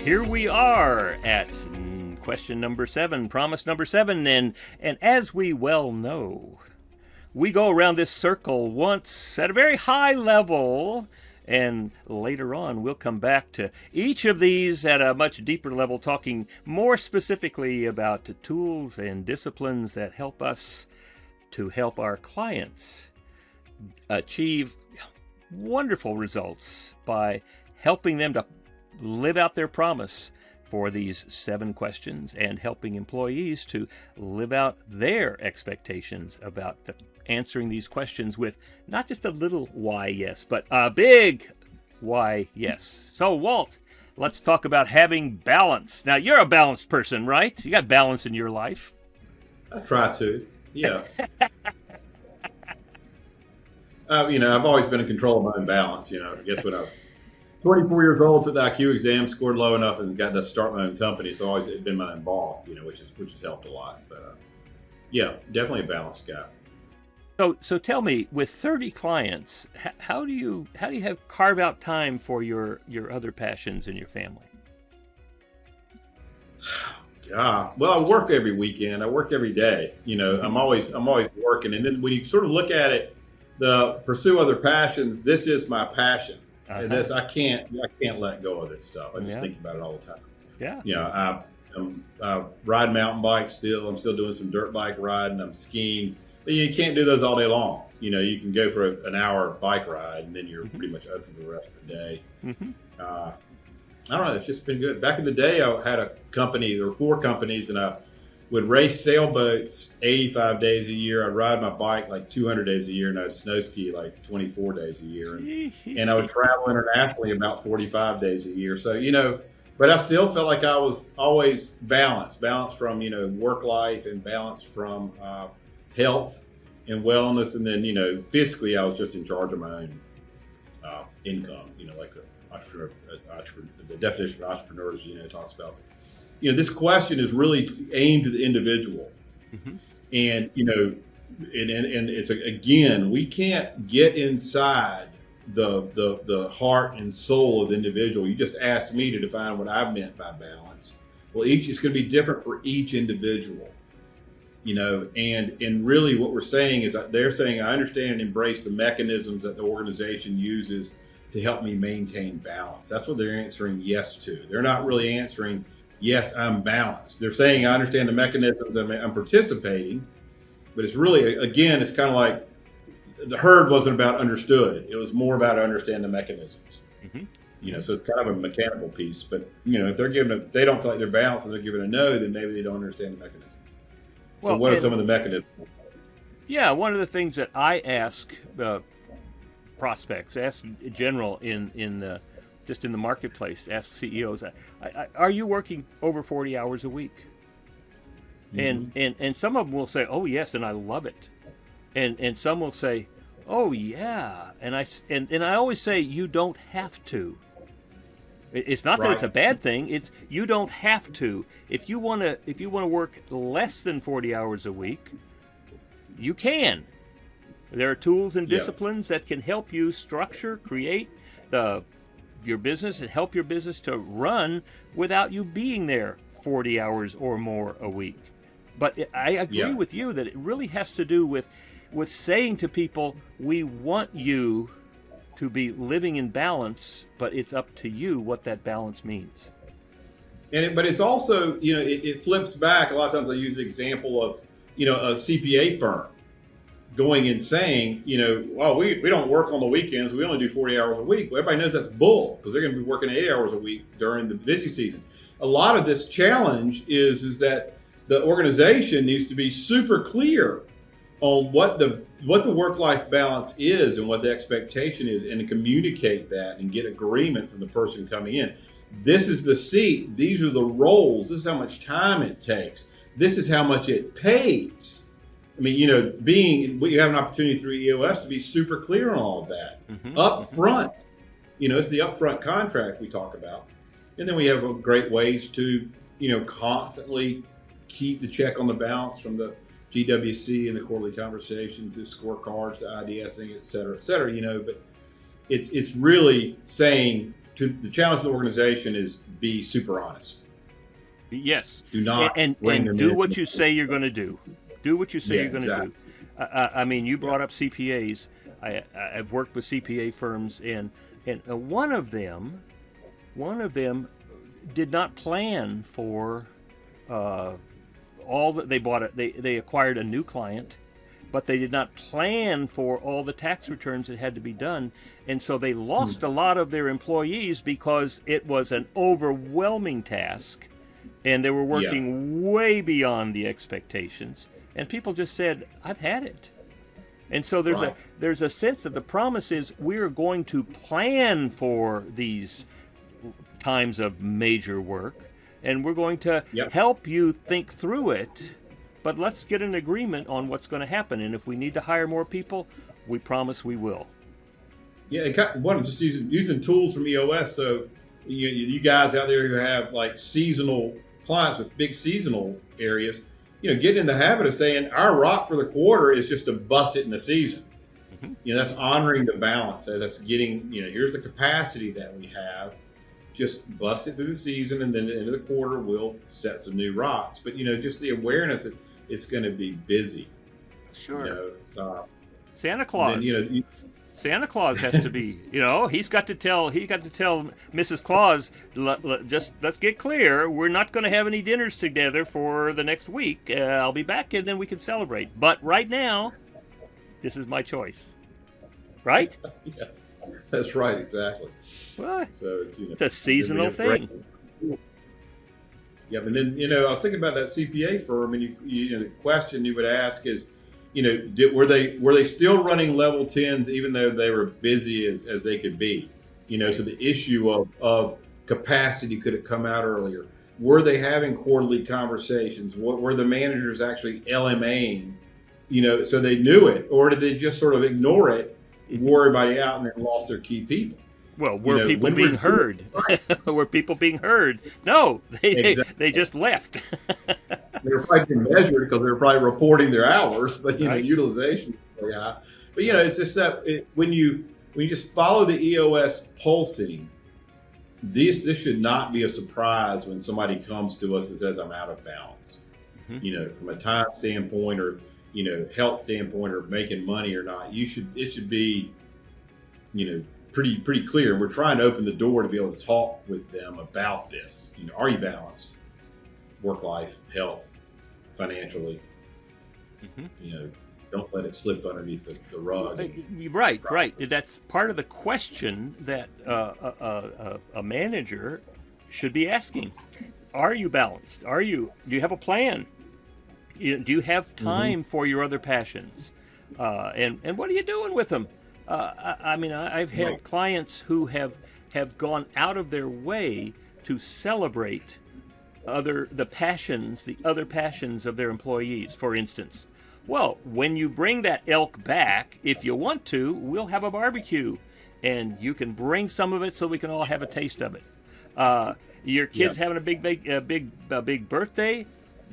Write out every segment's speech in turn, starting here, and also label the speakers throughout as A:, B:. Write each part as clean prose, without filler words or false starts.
A: here we are at question number 7, promise number 7, and as we well know, we go around this circle once at a very high level, and later on we'll come back to each of these at a much deeper level, talking more specifically about the tools and disciplines that help us to help our clients achieve wonderful results by helping them to live out their promise for these 7 questions and helping employees to live out their expectations about answering these questions with not just a little why yes, but a big why yes. So Walt, let's talk about having balance. Now, you're a balanced person, right? You got balance in your life.
B: I try to, yeah. I've always been in control of my own balance. I guess when I was 24 years old, took the IQ exam, scored low enough, and got to start my own company. So I've always been my own boss, which has helped a lot. But yeah, definitely a balanced guy.
A: So tell me, with 30 clients, how do you carve out time for your other passions and your family?
B: Yeah, well, I work every weekend. I work every day. I'm always working. And then when you sort of look at it, the pursue other passions, this is my passion.
A: Uh-huh.
B: And this, I can't let go of this stuff. I just think about it all the time.
A: Yeah.
B: I ride mountain bikes still. I'm still doing some dirt bike riding. I'm skiing. But you can't do those all day long. You can go for an hour bike ride, and then you're pretty much open for the rest of the day.
A: Mm-hmm.
B: I don't know. It's just been good. Back in the day, I had a company, or 4 companies, and I would race sailboats 85 days a year. I'd ride my bike like 200 days a year, and I'd snow ski like 24 days a year. And I would travel internationally about 45 days a year. So, but I still felt like I was always balanced from, work life, and balanced from health and wellness. And then, physically, I was just in charge of my own income, like an entrepreneur, the definition of entrepreneurs, talks about. This question is really aimed at the individual.
A: Mm-hmm.
B: And, and it's, again, we can't get inside the heart and soul of the individual. You just asked me to define what I meant by balance. Well, it's going to be different for each individual, and really what we're saying is that they're saying, I understand and embrace the mechanisms that the organization uses to help me maintain balance. That's what they're answering yes to. They're not really answering, yes, I'm balanced. They're saying, I understand the mechanisms, I'm participating, but it's really, again, it's kind of like the herd wasn't about understood. It was more about understand the mechanisms. Mm-hmm. So it's kind of a mechanical piece, but if they don't feel like they're balanced and they're giving a no, then maybe they don't understand the mechanism. So what are some of the mechanisms?
A: Yeah, one of the things that I ask prospects, ask general in just in the marketplace, ask CEOs, are you working over 40 hours a week? Mm-hmm. And some of them will say, oh yes, and I love it. And some will say, oh yeah, and I always say, you don't have to. It's not that it's a bad thing. It's you don't have to. If you want to work less than 40 hours a week, you can. There are tools and disciplines that can help you structure, create your business, and help your business to run without you being there 40 hours or more a week. But I agree with you that it really has to do with saying to people, we want you to be living in balance, but it's up to you what that balance means.
B: But it's also, it flips back. A lot of times I use the example of, a CPA firm going and saying, well, we don't work on the weekends. We only do 40 hours a week. Well, everybody knows that's bull, because they're going to be working 8 hours a week during the busy season. A lot of this challenge is that the organization needs to be super clear on what the work-life balance is and what the expectation is, and to communicate that and get agreement from the person coming in. This is the seat. These are the roles. This is how much time it takes. This is how much it pays. I mean, you have an opportunity through EOS to be super clear on all of that up front. It's the upfront contract we talk about. And then we have great ways to, constantly keep the check on the balance, from the GWC and the quarterly conversation to scorecards to IDSing, et cetera, but it's really saying the challenge of the organization is be super honest.
A: Yes.
B: Do not
A: and do what you say you're going to do. Do what you say you're going to do. I mean, you brought up CPAs. I've worked with CPA firms, and one of them did not plan for all that they bought. They acquired a new client, but they did not plan for all the tax returns that had to be done, and so they lost a lot of their employees because it was an overwhelming task, and they were working way beyond the expectations. And people just said, "I've had it." And so there's a sense that the promise is we're going to plan for these times of major work, and we're going to help you think through it, but let's get an agreement on what's going to happen. And if we need to hire more people, we promise we will.
B: Yeah, and just using tools from EOS. So you guys out there who have like seasonal clients with big seasonal areas, get in the habit of saying our rock for the quarter is just to bust it in the season. That's honoring the balance. That's getting, here's the capacity that we have. Just bust it through the season, and then at the end of the quarter, we'll set some new rocks. But, just the awareness that it's going to be busy.
A: Sure. Santa Claus. Santa Claus has to be, he's got to tell Mrs. Claus, just let's get clear. We're not going to have any dinners together for the next week. I'll be back, and then we can celebrate. But right now, this is my choice. Right?
B: Yeah, that's right. Exactly.
A: Well,
B: so
A: it's a seasonal thing.
B: Yeah, and then I was thinking about that CPA firm, and the question you would ask is, were they still running level 10s even though they were busy as they could be? So the issue of capacity, could it come out earlier? Were they having quarterly conversations? Were the managers actually LMAing, so they knew it? Or did they just sort of ignore it, wore everybody out, and then lost their key people?
A: Well, were people being heard? Were people being heard? No, they just left.
B: They were probably being measured because they were probably reporting their hours, but utilization is very high. But it's just that when you just follow the EOS pulsing, this should not be a surprise when somebody comes to us and says, "I'm out of balance." From a time standpoint, or health standpoint, or making money or not. It should be pretty clear. We're trying to open the door to be able to talk with them about this. Are you balanced? Work life, health, financially. Don't let it slip underneath the rug.
A: Right. That's part of the question that a manager should be asking. Are you balanced? Do you have a plan? Do you have time for your other passions? And what are you doing with them? I've had clients who have gone out of their way to celebrate the other passions of their employees. For instance, well, when you bring that elk back, if you want to, we'll have a barbecue, and you can bring some of it so we can all have a taste of it. Your kid's having a big birthday.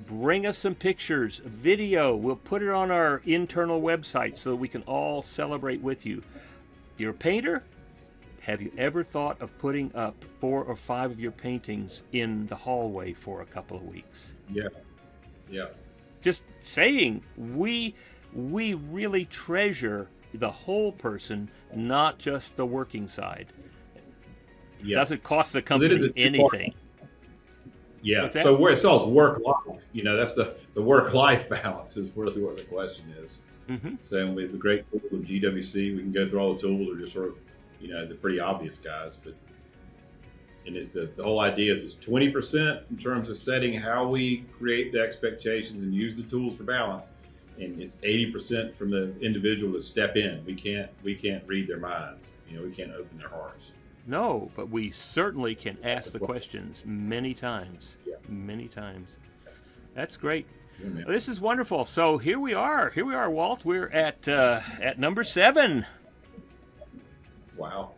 A: Bring us some pictures, video. We'll put it on our internal website so we can all celebrate with you. You're a painter? Have you ever thought of putting up 4 or 5 of your paintings in the hallway for a couple of weeks?
B: Yeah.
A: Just saying, we really treasure the whole person, not just the working side. It doesn't cost the company anything.
B: Yeah, so it's all work-life. That's the work-life balance is really what the question is. So with the great tool of GWC, we can go through all the tools, or just sort of, the pretty obvious guys. And it's the whole idea is it's 20% in terms of setting how we create the expectations and use the tools for balance, and it's 80% from the individual to step in. We can't read their minds. We can't open their hearts.
A: No, but we certainly can ask the questions many times. Many times. That's great. Yeah, this is wonderful. So here we are, Walt. We're at number 7.
B: Wow.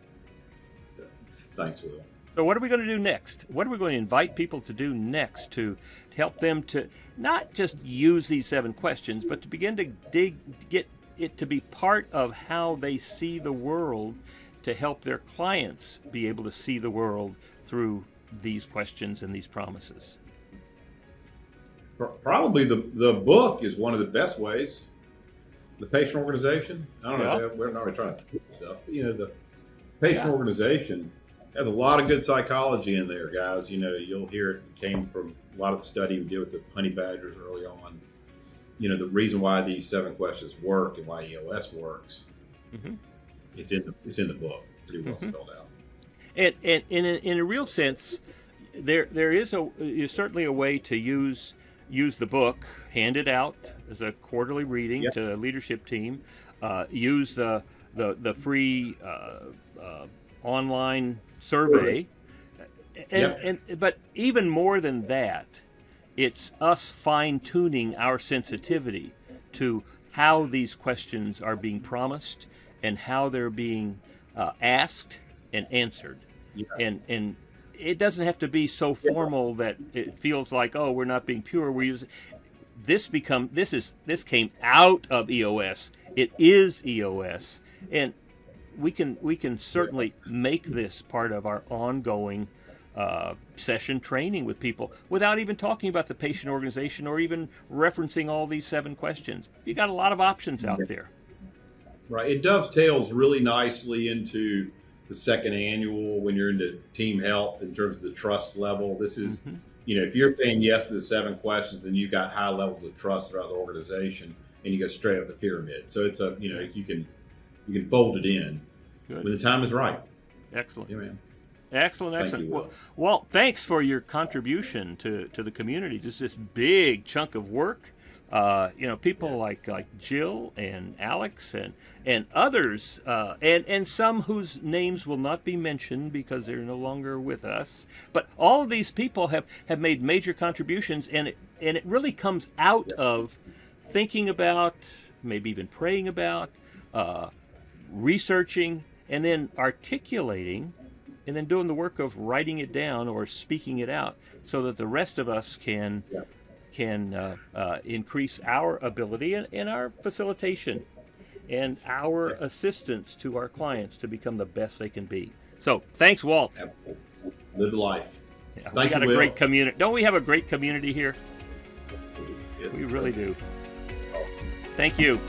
B: Thanks, Will.
A: So what are we going to do next? What are we going to invite people to do next to help them to not just use these 7 questions, but to begin to get it to be part of how they see the world, to help their clients be able to see the world through these questions and these promises?
B: Probably the book is one of the best ways. The patient organization. I don't know. We're not really trying to do stuff. But, the patient organization has a lot of good psychology in there, guys. You'll hear it came from a lot of the study we did with the honey badgers early on. The reason why these 7 questions work and why EOS works. Mm-hmm. It's in the book, pretty well spelled out.
A: And in a real sense, there is certainly a way to use the book, hand it out as a quarterly reading to the leadership team, use the free online survey, but even more than that, it's us fine-tuning our sensitivity to how these questions are being promised and how they're being asked and answered. And it doesn't have to be so formal that it feels like, oh, we're not being pure. We're using this came out of EOS. It is EOS, and we can certainly make this part of our ongoing session training with people without even talking about the patient organization or even referencing all these 7 questions. You got a lot of options out there.
B: Right. It dovetails really nicely into the second annual when you're into team health in terms of the trust level. This is, if you're saying yes to the 7 questions, then you've got high levels of trust throughout the organization, and you go straight up the pyramid. So it's you can fold it in when the time is right.
A: Excellent.
B: Yeah, man.
A: Excellent. Well, Walt, thanks for your contribution to the community. Just this big chunk of work. People like Jill and Alex and others, and some whose names will not be mentioned because they're no longer with us. But all of these people have made major contributions, and it really comes out of thinking about, maybe even praying about, researching, and then articulating, and then doing the work of writing it down or speaking it out, so that the rest of us can increase our ability and our facilitation and our assistance to our clients to become the best they can be. So thanks, Walt.
B: Live life.
A: Yeah, we got a great community. Don't we have a great community here?
B: Yes,
A: we really do. Thank you.